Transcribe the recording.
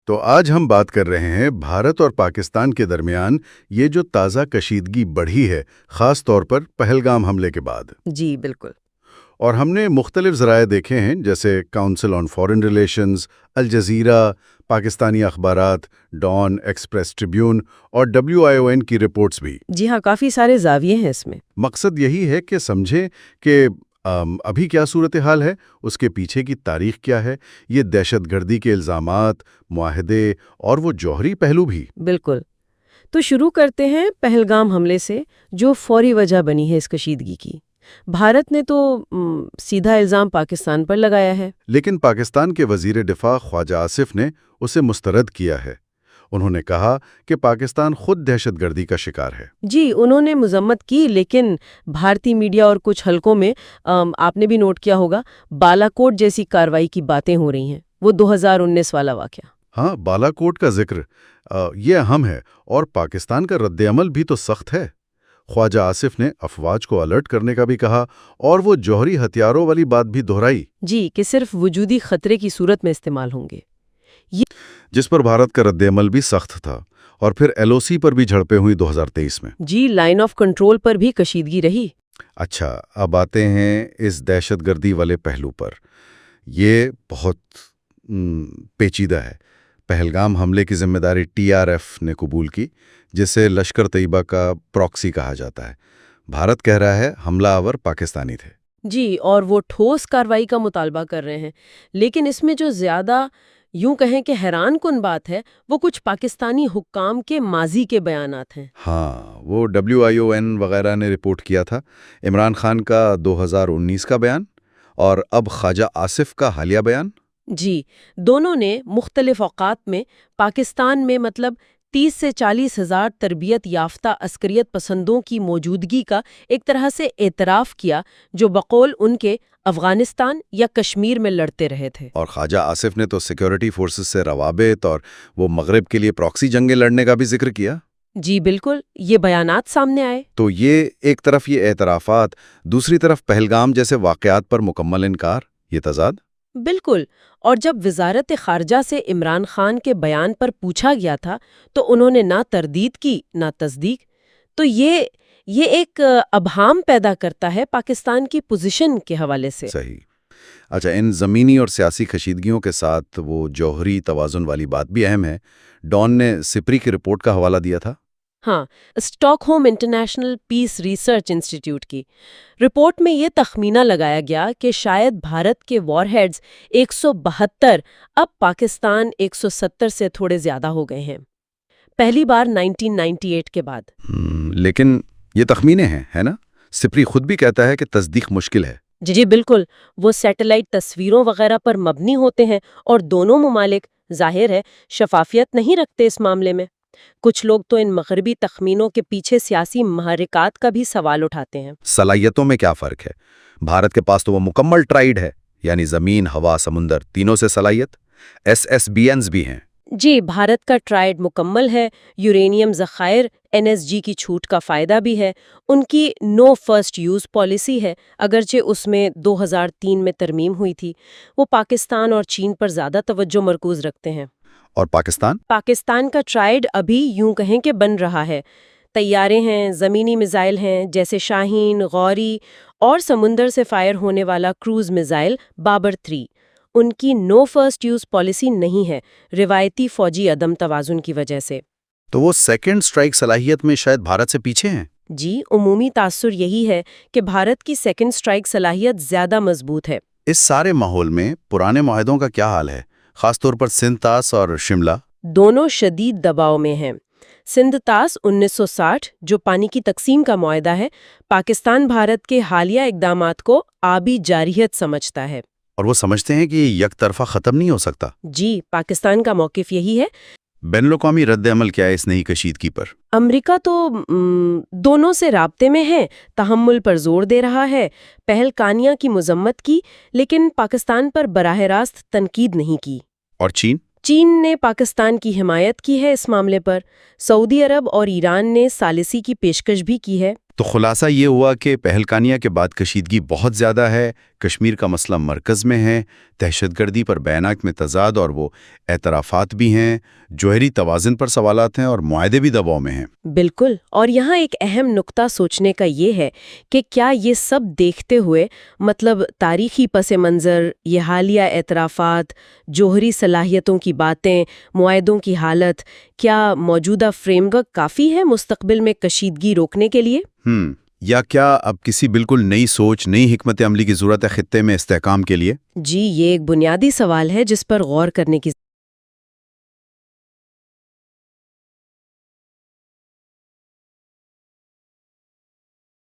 تو آج ہم بات کر رہے ہیں بھارت اور پاکستان کے درمیان یہ جو تازہ کشیدگی بڑھی ہے، خاص طور پر پہلگام حملے کے بعد۔ جی بالکل۔ اور ہم نے مختلف ذرائع دیکھے ہیں، جیسے council on foreign relations, Al Jazeera, Pakistani اخبارات، ڈان، ایکسپریس ٹریبیون اور WION کی رپورٹس بھی۔ جی ہاں، کافی سارے زاویے ہیں اس میں۔ مقصد یہی ہے کہ سمجھیں کہ ابھی کیا صورتحال ہے، اس کے پیچھے کی تاریخ کیا ہے، یہ دہشت گردی کے الزامات، معاہدے اور وہ جوہری پہلو بھی۔ بالکل۔ تو شروع کرتے ہیں پہلگام حملے سے، جو فوری وجہ بنی ہے اس کشیدگی کی۔ بھارت نے تو سیدھا الزام پاکستان پر لگایا ہے، لیکن پاکستان کے وزیر دفاع خواجہ آصف نے اسے مسترد کیا ہے۔ انہوں نے کہا کہ پاکستان خود دہشت گردی کا شکار ہے۔ جی انہوں نے مذمت کی، لیکن بھارتی میڈیا اور کچھ حلقوں میں آپ نے بھی نوٹ کیا ہوگا، بالا کوٹ جیسی کارروائی کی باتیں ہو رہی ہیں، وہ 2019 والا واقعہ۔ ہاں، بالا کوٹ کا ذکر یہ اہم ہے، اور پاکستان کا رد عمل بھی تو سخت ہے۔ خواجہ آصف نے افواج کو الرٹ کرنے کا بھی کہا، اور وہ جوہری ہتھیاروں والی بات بھی دہرائی۔ جی، کہ صرف وجودی خطرے کی صورت میں استعمال ہوں گے، جس پر بھارت کا رد عمل بھی سخت تھا، اور پھر LOC پر بھی جھڑپیں ہوئی 2023 میں۔ جی، لائن آف کنٹرول پر بھی کشیدگی رہی۔ اچھا، اب آتے ہیں اس دہشت گردی والے پہلو پر۔ یہ بہت پیچیدہ ہے۔ پہلگام حملے کی ذمہ داری TRF نے قبول کی، جسے لشکر طیبہ کا پراکسی کہا جاتا ہے۔ بھارت کہہ رہا ہے حملہ آور پاکستانی تھے۔ جی، اور وہ ٹھوس کارروائی کا مطالبہ کر رہے ہیں، لیکن اس میں جو زیادہ یوں کہیں کہ حیران کن بات ہے، وہ کچھ پاکستانی حکام کے ماضی کے بیانات ہیں۔ ہاں، وہ WION وغیرہ نے رپورٹ کیا تھا، عمران خان کا 2019 کا بیان، اور اب خواجہ آصف کا حالیہ بیان۔ جی، دونوں نے مختلف اوقات میں پاکستان میں 30 سے 40 ہزار تربیت یافتہ عسکریت پسندوں کی موجودگی کا ایک طرح سے اعتراف کیا، جو بقول ان کے افغانستان یا کشمیر میں لڑتے رہے تھے۔ اور خواجہ آصف نے تو سیکیورٹی فورسز سے روابط اور وہ مغرب کے لیے پراکسی جنگیں لڑنے کا بھی ذکر کیا۔ جی بالکل، یہ بیانات سامنے آئے۔ تو یہ ایک طرف یہ اعترافات، دوسری طرف پہلگام جیسے واقعات پر مکمل انکار، یہ تضاد۔ بالکل، اور جب وزارت خارجہ سے عمران خان کے بیان پر پوچھا گیا تھا تو انہوں نے نہ تردید کی نہ تصدیق، تو یہ ایک ابہام پیدا کرتا ہے پاکستان کی پوزیشن کے حوالے سے۔ صحیح۔ اچھا، ان زمینی اور سیاسی کشیدگیوں کے ساتھ وہ جوہری توازن والی بات بھی اہم ہے۔ ڈان نے سپری کی رپورٹ کا حوالہ دیا تھا۔ ہاں، stock home international peace research institute کی رپورٹ میں یہ تخمینہ لگایا گیا کہ شاید بھارت کے وار ہیڈز 172 اب پاکستان 170 سے تھوڑے زیادہ ہو گئے ہیں، پہلی بار 1998 کے بعد۔ لیکن یہ تخمینے ہیں، ہے نا؟ سپری خود بھی کہتا ہے کہ تصدیق مشکل ہے۔ جی بالکل، وہ سیٹلائٹ تصویروں وغیرہ پر مبنی ہوتے ہیں، اور دونوں ممالک ظاہر ہے شفافیت نہیں رکھتے اس معاملے میں۔ کچھ لوگ تو ان مغربی تخمینوں کے پیچھے سیاسی محرکات کا بھی سوال اٹھاتے ہیں۔ صلاحیتوں میں کیا فرق ہے؟ بھارت کے پاس تو وہ مکمل ٹرائیڈ ہے، یعنی زمین، ہوا، سمندر تینوں سے صلاحیت۔ SSBNs بھی ہیں۔ جی، بھارت کا ٹرائیڈ مکمل ہے، یورینیم ذخائر NSG کی چھوٹ کا فائدہ بھی ہے، ان کی نو فرسٹ یوز پالیسی ہے، اگرچہ اس میں 2003 میں ترمیم ہوئی تھی۔ وہ پاکستان اور چین پر زیادہ توجہ مرکوز رکھتے ہیں۔ اور پاکستان کا ٹرائیڈ ابھی یوں کہیں کہ بن رہا ہے۔ طیارے ہیں، زمینی میزائل ہیں جیسے شاہین، غوری، اور سمندر سے فائر ہونے والا کروز میزائل بابر 3۔ ان کی نو فرسٹ یوز پالیسی نہیں ہے، روایتی فوجی عدم توازن کی وجہ سے۔ تو وہ سیکنڈ سٹرائک صلاحیت میں شاید بھارت سے پیچھے ہیں۔ جی، عمومی تاثر یہی ہے کہ بھارت کی سیکنڈ سٹرائک صلاحیت زیادہ مضبوط ہے۔ اس سارے ماحول میں پرانے معاہدوں کا کیا حال ہے، خاص طور پر سندھ طاس اور شملہ؟ دونوں شدید دباؤ میں ہیں۔ سندھ طاس 1960 جو پانی کی تقسیم کا معاہدہ ہے، پاکستان بھارت کے حالیہ اقدامات کو آبی جارحیت سمجھتا ہے، اور وہ سمجھتے ہیں کہ یہ یک طرفہ ختم نہیں ہو سکتا۔ جی، پاکستان کا موقف یہی ہے۔ بین الاقوامی رد عمل کیا ہے اس نئی کشیدگی پر؟ امریکہ تو دونوں سے رابطے میں ہے، تحمل پر زور دے رہا ہے، پہل کانیہ کی مذمت کی، لیکن پاکستان پر براہ راست تنقید نہیں کی۔ اور چین نے پاکستان کی حمایت کی ہے اس معاملے پر۔ سعودی عرب اور ایران نے ثالثی کی پیشکش بھی کی ہے۔ تو خلاصہ یہ ہوا کہ پہلگامیا کے بعد کشیدگی بہت زیادہ ہے، کشمیر کا مسئلہ مرکز میں ہے، دہشت گردی پر بیانات میں تضاد اور وہ اعترافات بھی ہیں، جوہری توازن پر سوالات ہیں اور معاہدے بھی دباؤ میں ہیں۔ بالکل، اور یہاں ایک اہم نقطہ سوچنے کا یہ ہے کہ کیا یہ سب دیکھتے ہوئے مطلب تاریخی پس منظر، یہ حالیہ اعترافات، جوہری صلاحیتوں کی باتیں، معاہدوں کی حالت، کیا موجودہ فریم ورک کافی ہے مستقبل میں کشیدگی روکنے کے لیے؟ یا کیا اب کسی بالکل نئی سوچ، نئی حکمت عملی کی ضرورت ہے خطے میں استحکام کے لیے؟ جی، یہ ایک بنیادی سوال ہے جس پر غور کرنے کی